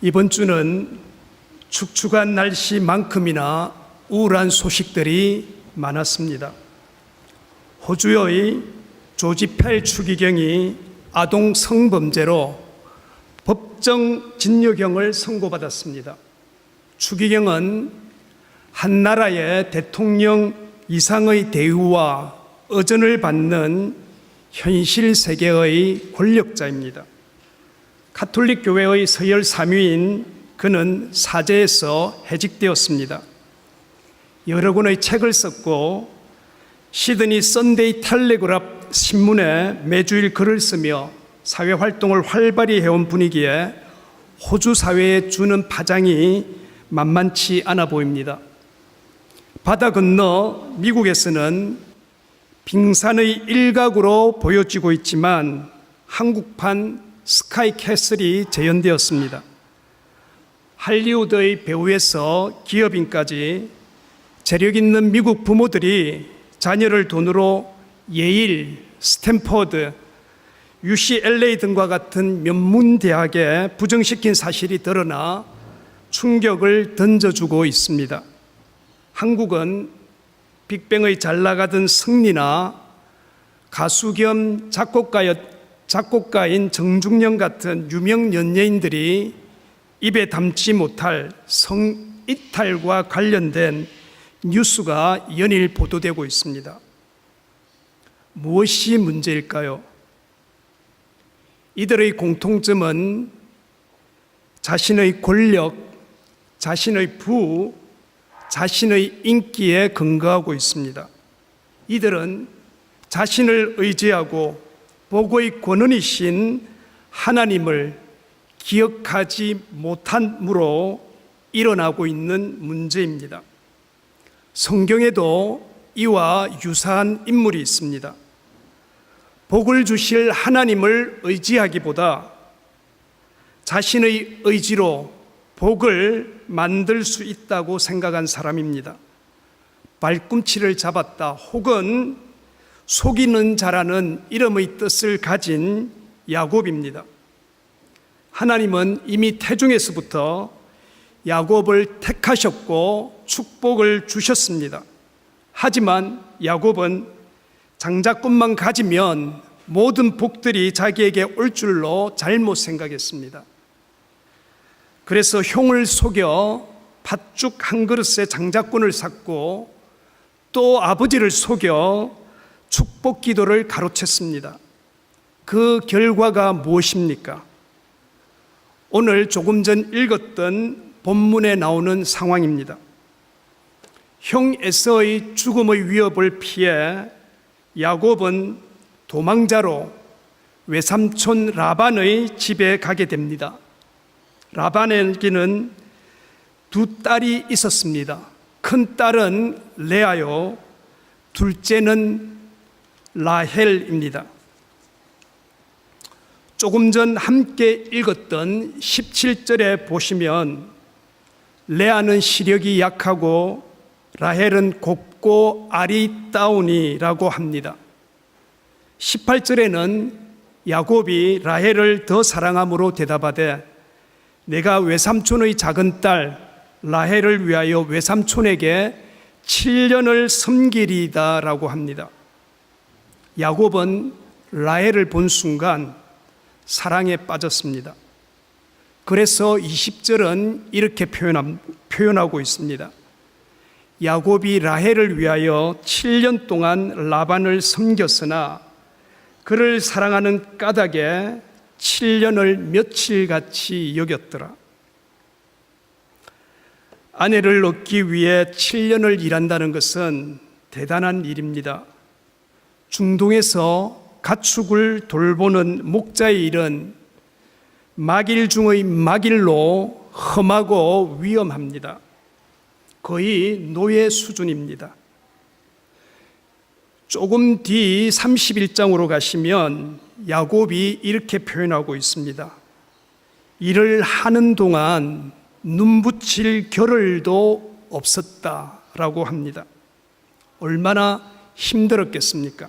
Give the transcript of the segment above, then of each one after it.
이번 주는 축축한 날씨만큼이나 우울한 소식들이 많았습니다. 호주의 조지 펠 추기경이 아동 성범죄로 법정 진역형을 선고받았습니다. 추기경은 한 나라의 대통령 이상의 대우와 의존을 받는 현실 세계의 권력자입니다. 가톨릭 교회의 서열 3위인 그는 사제에서 해직되었습니다. 여러 권의 책을 썼고 시드니 선데이 텔레그랍 신문에 매주일 글을 쓰며 사회활동을 활발히 해온 분위기에 호주 사회에 주는 파장이 만만치 않아 보입니다. 바다 건너 미국에서는 빙산의 일각으로 보여지고 있지만 한국판 스카이 캐슬이 재현되었습니다. 할리우드의 배우에서 기업인까지 재력 있는 미국 부모들이 자녀를 돈으로 예일, 스탠퍼드, UCLA 등과 같은 명문대학에 부정시킨 사실이 드러나 충격을 던져주고 있습니다. 한국은 빅뱅의 잘나가던 승리나 가수 겸 작곡가인 정중영 같은 유명 연예인들이 입에 담지 못할 성이탈과 관련된 뉴스가 연일 보도되고 있습니다. 무엇이 문제일까요? 이들의 공통점은 자신의 권력, 자신의 부, 자신의 인기에 근거하고 있습니다. 이들은 자신을 의지하고 복의 권원이신 하나님을 기억하지 못함으로 일어나고 있는 문제입니다. 성경에도 이와 유사한 인물이 있습니다. 복을 주실 하나님을 의지하기보다 자신의 의지로 복을 만들 수 있다고 생각한 사람입니다. 발꿈치를 잡았다 혹은 속이는 자라는 이름의 뜻을 가진 야곱입니다. 하나님은 이미 태중에서부터 야곱을 택하셨고 축복을 주셨습니다. 하지만 야곱은 장자권만 가지면 모든 복들이 자기에게 올 줄로 잘못 생각했습니다. 그래서 형을 속여 팥죽 한 그릇에 장자권을 샀고 또 아버지를 속여 축복 기도를 가로챘습니다. 그 결과가 무엇입니까? 오늘 조금 전 읽었던 본문에 나오는 상황입니다. 형 에서의 죽음의 위협을 피해 야곱은 도망자로 외삼촌 라반의 집에 가게 됩니다. 라반에게는 두 딸이 있었습니다. 큰 딸은 레아요, 둘째는 라헬입니다. 조금 전 함께 읽었던 17절에 보시면 레아는 시력이 약하고 라헬은 곱고 아리따우니라고 합니다. 18절에는 야곱이 라헬을 더 사랑함으로 대답하되 내가 외삼촌의 작은 딸 라헬을 위하여 외삼촌에게 7년을 섬기리이다 라고 합니다. 야곱은 라헬을 본 순간 사랑에 빠졌습니다. 그래서 20절은 이렇게 표현하고 있습니다. 야곱이 라헬을 위하여 7년 동안 라반을 섬겼으나 그를 사랑하는 까닭에 7년을 며칠같이 여겼더라. 아내를 얻기 위해 7년을 일한다는 것은 대단한 일입니다. 중동에서 가축을 돌보는 목자의 일은 막일 중의 막일로 험하고 위험합니다. 거의 노예 수준입니다. 조금 뒤 31장으로 가시면 야곱이 이렇게 표현하고 있습니다. 일을 하는 동안 눈붙일 겨를도 없었다라고 합니다. 얼마나 힘들었겠습니까?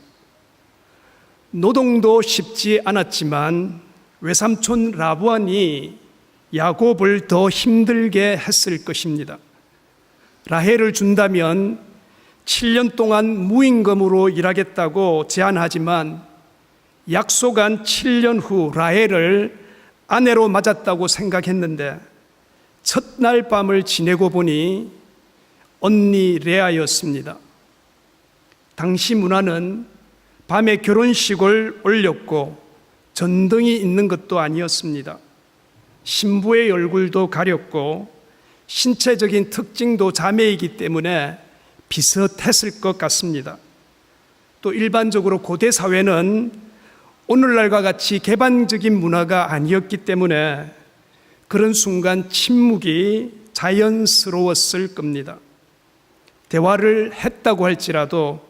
노동도 쉽지 않았지만 외삼촌 라반이 야곱을 더 힘들게 했을 것입니다. 라헬을 준다면 7년 동안 무임금으로 일하겠다고 제안하지만 약속한 7년 후 라헬을 아내로 맞았다고 생각했는데 첫날 밤을 지내고 보니 언니 레아였습니다. 당시 문화는 밤에 결혼식을 올렸고 전등이 있는 것도 아니었습니다. 신부의 얼굴도 가렸고 신체적인 특징도 자매이기 때문에 비슷했을 것 같습니다. 또 일반적으로 고대 사회는 오늘날과 같이 개방적인 문화가 아니었기 때문에 그런 순간 침묵이 자연스러웠을 겁니다. 대화를 했다고 할지라도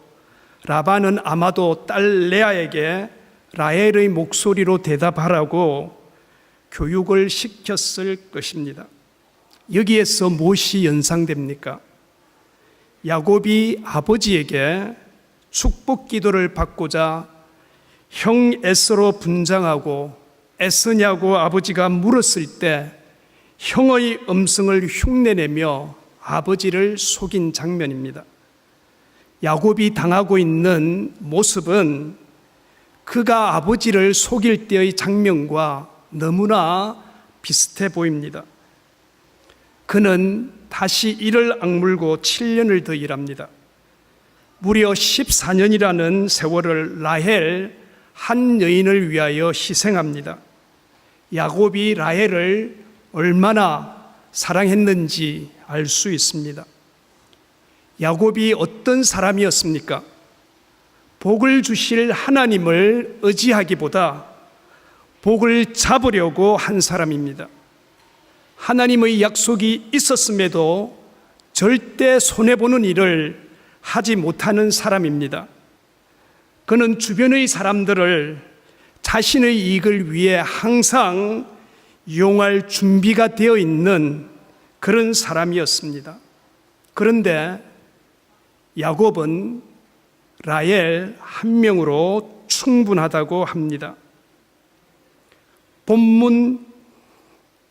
라반은 아마도 딸 레아에게 라헬의 목소리로 대답하라고 교육을 시켰을 것입니다. 여기에서 무엇이 연상됩니까? 야곱이 아버지에게 축복 기도를 받고자 형 에서로 분장하고 애쓰냐고 아버지가 물었을 때 형의 음성을 흉내내며 아버지를 속인 장면입니다. 야곱이 당하고 있는 모습은 그가 아버지를 속일 때의 장면과 너무나 비슷해 보입니다. 그는 다시 이를 악물고 7년을 더 일합니다. 무려 14년이라는 세월을 라헬 한 여인을 위하여 희생합니다. 야곱이 라헬을 얼마나 사랑했는지 알 수 있습니다. 야곱이 어떤 사람이었습니까? 복을 주실 하나님을 의지하기보다 복을 잡으려고 한 사람입니다. 하나님의 약속이 있었음에도 절대 손해보는 일을 하지 못하는 사람입니다. 그는 주변의 사람들을 자신의 이익을 위해 항상 이용할 준비가 되어 있는 그런 사람이었습니다. 그런데 야곱은 라헬 한 명으로 충분하다고 합니다. 본문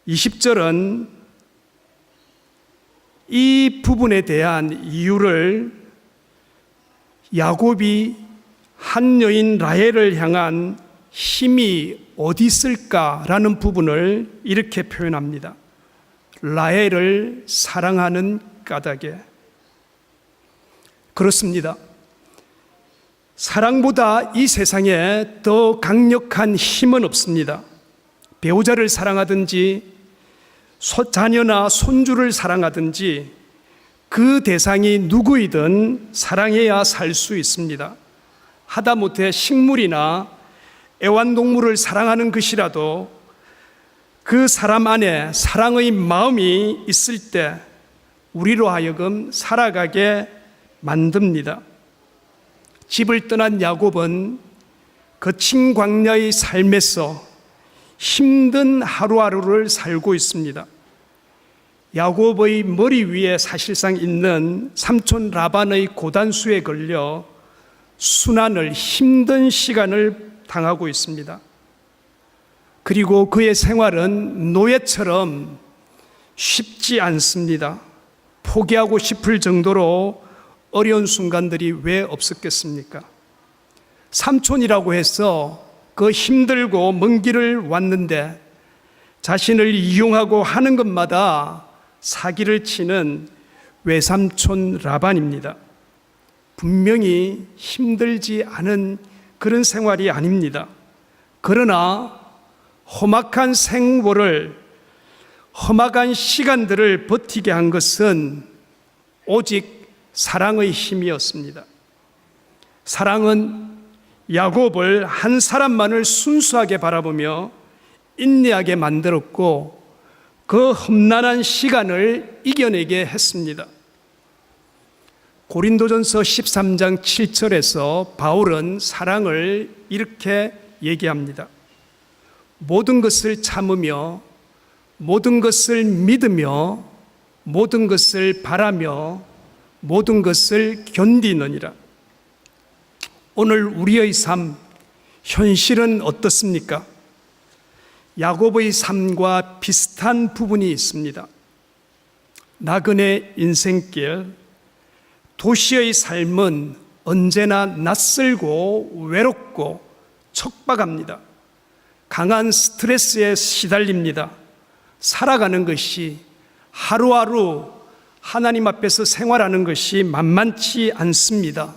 20절은 이 부분에 대한 이유를 야곱이 한 여인 라헬을 향한 힘이 어디 있을까라는 부분을 이렇게 표현합니다. 라헬을 사랑하는 까닭에. 그렇습니다. 사랑보다 이 세상에 더 강력한 힘은 없습니다. 배우자를 사랑하든지 자녀나 손주를 사랑하든지 그 대상이 누구이든 사랑해야 살 수 있습니다. 하다못해 식물이나 애완동물을 사랑하는 것이라도 그 사람 안에 사랑의 마음이 있을 때 우리로 하여금 살아가게 만듭니다. 집을 떠난 야곱은 거친 광야의 삶에서 힘든 하루하루를 살고 있습니다. 야곱의 머리 위에 사실상 있는 삼촌 라반의 고단수에 걸려 순환을 힘든 시간을 당하고 있습니다. 그리고 그의 생활은 노예처럼 쉽지 않습니다. 포기하고 싶을 정도로 어려운 순간들이 왜 없었겠습니까? 삼촌이라고 해서 그 힘들고 먼 길을 왔는데 자신을 이용하고 하는 것마다 사기를 치는 외삼촌 라반입니다. 분명히 힘들지 않은 그런 생활이 아닙니다. 그러나 험악한 생활을, 험악한 시간들을 버티게 한 것은 오직 사랑의 힘이었습니다. 사랑은 야곱을 한 사람만을 순수하게 바라보며 인내하게 만들었고 그 험난한 시간을 이겨내게 했습니다. 고린도전서 13장 7절에서 바울은 사랑을 이렇게 얘기합니다. 모든 것을 참으며 모든 것을 믿으며 모든 것을 바라며 모든 것을 견디느니라. 오늘 우리의 삶, 현실은 어떻습니까? 야곱의 삶과 비슷한 부분이 있습니다. 나그네 인생길, 도시의 삶은 언제나 낯설고 외롭고 척박합니다. 강한 스트레스에 시달립니다. 살아가는 것이 하루하루 하나님 앞에서 생활하는 것이 만만치 않습니다.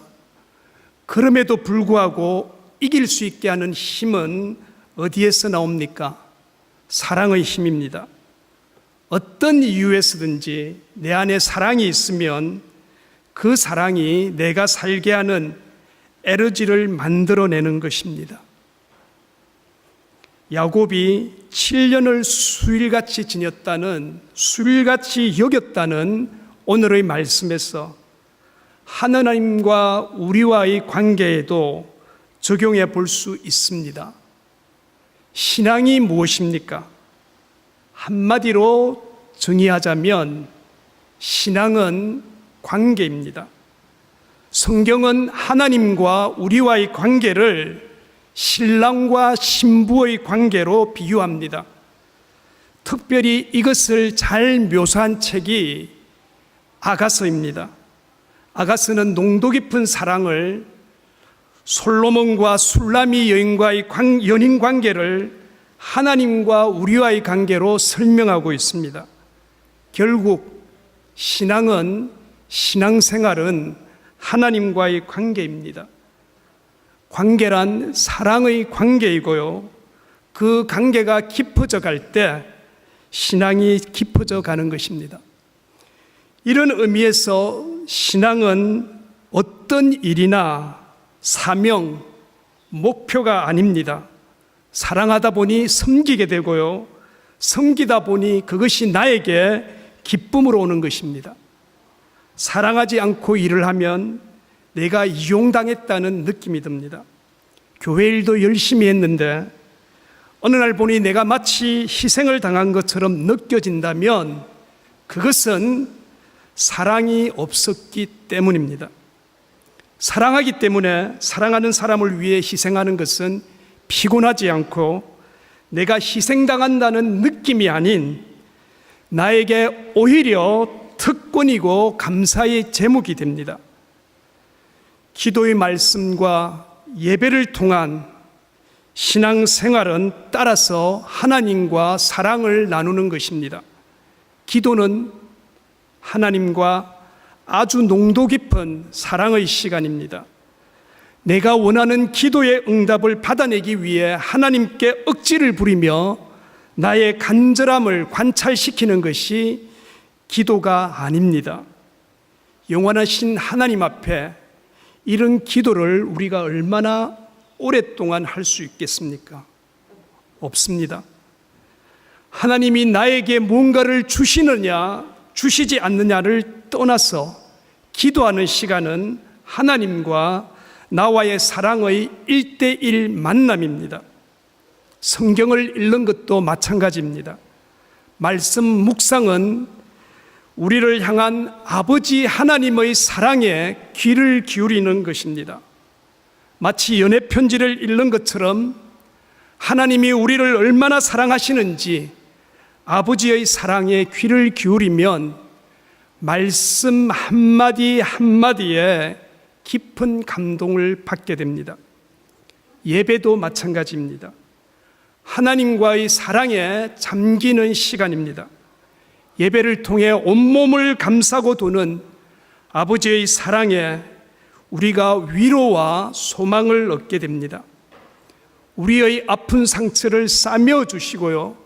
그럼에도 불구하고 이길 수 있게 하는 힘은 어디에서 나옵니까? 사랑의 힘입니다. 어떤 이유에서든지 내 안에 사랑이 있으면 그 사랑이 내가 살게 하는 에너지를 만들어내는 것입니다. 야곱이 7년을 수일같이 지녔다는, 수일같이 여겼다는 오늘의 말씀에서 하나님과 우리와의 관계에도 적용해 볼 수 있습니다. 신앙이 무엇입니까? 한마디로 정의하자면 신앙은 관계입니다. 성경은 하나님과 우리와의 관계를 신랑과 신부의 관계로 비유합니다. 특별히 이것을 잘 묘사한 책이 아가서입니다. 아가서는 농도 깊은 사랑을, 솔로몬과 술라미 여인과의 연인 관계를 하나님과 우리와의 관계로 설명하고 있습니다. 결국 신앙생활은 하나님과의 관계입니다. 관계란 사랑의 관계이고요. 그 관계가 깊어져 갈 때 신앙이 깊어져 가는 것입니다. 이런 의미에서 신앙은 어떤 일이나 사명, 목표가 아닙니다. 사랑하다 보니 섬기게 되고요. 섬기다 보니 그것이 나에게 기쁨으로 오는 것입니다. 사랑하지 않고 일을 하면 내가 이용당했다는 느낌이 듭니다. 교회 일도 열심히 했는데 어느 날 보니 내가 마치 희생을 당한 것처럼 느껴진다면 그것은 사랑이 없었기 때문입니다. 사랑하기 때문에 사랑하는 사람을 위해 희생하는 것은 피곤하지 않고 내가 희생당한다는 느낌이 아닌 나에게 오히려 특권이고 감사의 제목이 됩니다. 기도의 말씀과 예배를 통한 신앙생활은 따라서 하나님과 사랑을 나누는 것입니다. 기도는 하나님과 아주 농도 깊은 사랑의 시간입니다. 내가 원하는 기도의 응답을 받아내기 위해 하나님께 억지를 부리며 나의 간절함을 관찰시키는 것이 기도가 아닙니다. 영원하신 하나님 앞에 이런 기도를 우리가 얼마나 오랫동안 할 수 있겠습니까? 없습니다. 하나님이 나에게 뭔가를 주시느냐, 주시지 않느냐를 떠나서 기도하는 시간은 하나님과 나와의 사랑의 1:1 만남입니다. 성경을 읽는 것도 마찬가지입니다. 말씀 묵상은 우리를 향한 아버지 하나님의 사랑에 귀를 기울이는 것입니다. 마치 연애 편지를 읽는 것처럼 하나님이 우리를 얼마나 사랑하시는지 아버지의 사랑에 귀를 기울이면 말씀 한마디 한마디에 깊은 감동을 받게 됩니다. 예배도 마찬가지입니다. 하나님과의 사랑에 잠기는 시간입니다. 예배를 통해 온몸을 감싸고 도는 아버지의 사랑에 우리가 위로와 소망을 얻게 됩니다. 우리의 아픈 상처를 싸매어 주시고요,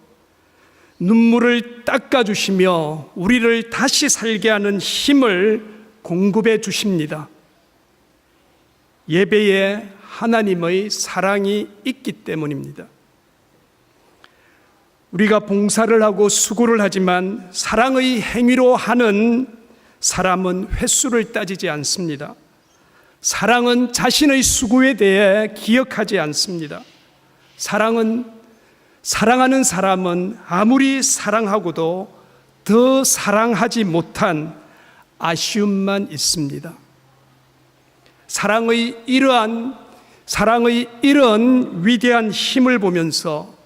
눈물을 닦아 주시며 우리를 다시 살게 하는 힘을 공급해 주십니다. 예배에 하나님의 사랑이 있기 때문입니다. 우리가 봉사를 하고 수고를 하지만 사랑의 행위로 하는 사람은 횟수를 따지지 않습니다. 사랑은 자신의 수고에 대해 기억하지 않습니다. 사랑하는 사람은 아무리 사랑하고도 더 사랑하지 못한 아쉬움만 있습니다. 사랑의 이런 위대한 힘을 보면서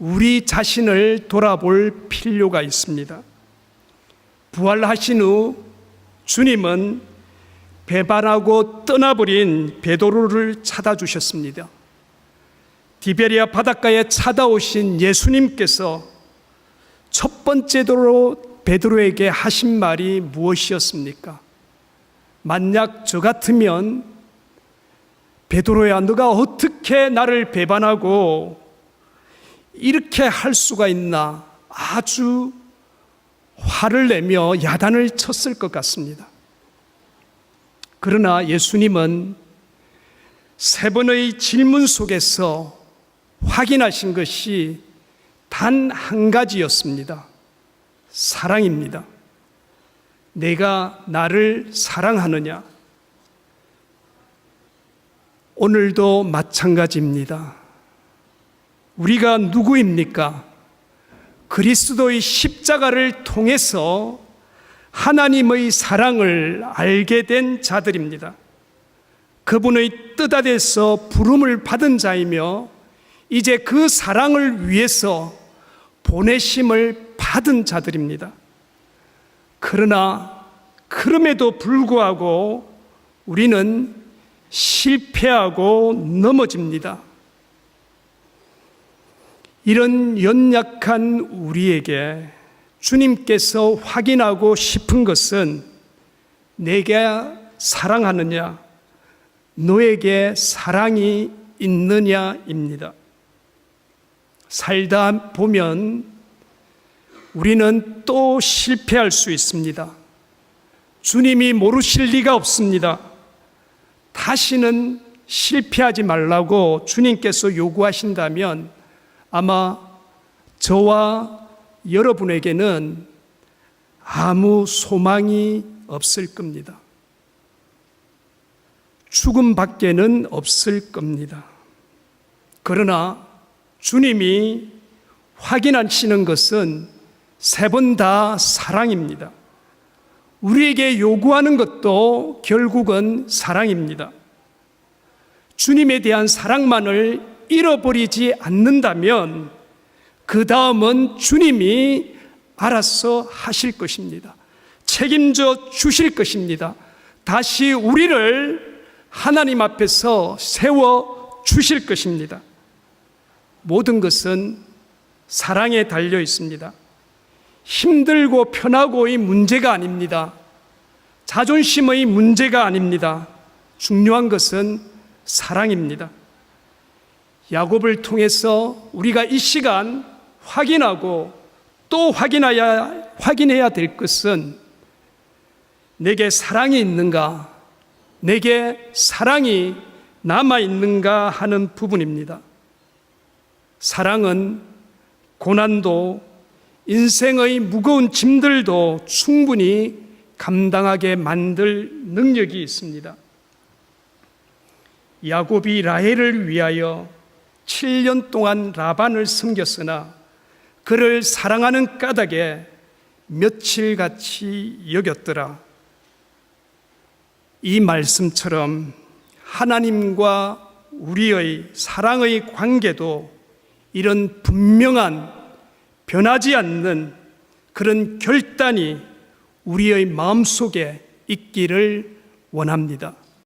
우리 자신을 돌아볼 필요가 있습니다. 부활하신 후 주님은 배반하고 떠나버린 베드로를 찾아주셨습니다. 디베리아 바닷가에 찾아오신 예수님께서 첫 번째로 베드로에게 하신 말이 무엇이었습니까? 만약 저 같으면 베드로야, 너가 어떻게 나를 배반하고 이렇게 할 수가 있나? 아주 화를 내며 야단을 쳤을 것 같습니다. 그러나 예수님은 세 번의 질문 속에서 확인하신 것이 단 한 가지였습니다. 사랑입니다. 내가 나를 사랑하느냐? 오늘도 마찬가지입니다. 우리가 누구입니까? 그리스도의 십자가를 통해서 하나님의 사랑을 알게 된 자들입니다. 그분의 뜻 아래서 부름을 받은 자이며 이제 그 사랑을 위해서 보내심을 받은 자들입니다. 그러나 그럼에도 불구하고 우리는 실패하고 넘어집니다. 이런 연약한 우리에게 주님께서 확인하고 싶은 것은 내가 사랑하느냐, 너에게 사랑이 있느냐입니다. 살다 보면 우리는 또 실패할 수 있습니다. 주님이 모르실 리가 없습니다. 다시는 실패하지 말라고 주님께서 요구하신다면 아마 저와 여러분에게는 아무 소망이 없을 겁니다. 죽음밖에는 없을 겁니다. 그러나 주님이 확인하시는 것은 세 번 다 사랑입니다. 우리에게 요구하는 것도 결국은 사랑입니다. 주님에 대한 사랑만을 잃어버리지 않는다면 그 다음은 주님이 알아서 하실 것입니다. 책임져 주실 것입니다. 다시 우리를 하나님 앞에서 세워 주실 것입니다. 모든 것은 사랑에 달려 있습니다. 힘들고 편하고의 문제가 아닙니다. 자존심의 문제가 아닙니다. 중요한 것은 사랑입니다. 야곱을 통해서 우리가 이 시간 확인하고 또 확인해야 될 것은 내게 사랑이 있는가, 내게 사랑이 남아있는가 하는 부분입니다. 사랑은 고난도, 인생의 무거운 짐들도 충분히 감당하게 만들 능력이 있습니다. 야곱이 라헬을 위하여 7년 동안 라반을 섬겼으나 그를 사랑하는 까닭에 며칠같이 여겼더라. 이 말씀처럼 하나님과 우리의 사랑의 관계도 이런 분명한 변하지 않는 그런 결단이 우리의 마음속에 있기를 원합니다.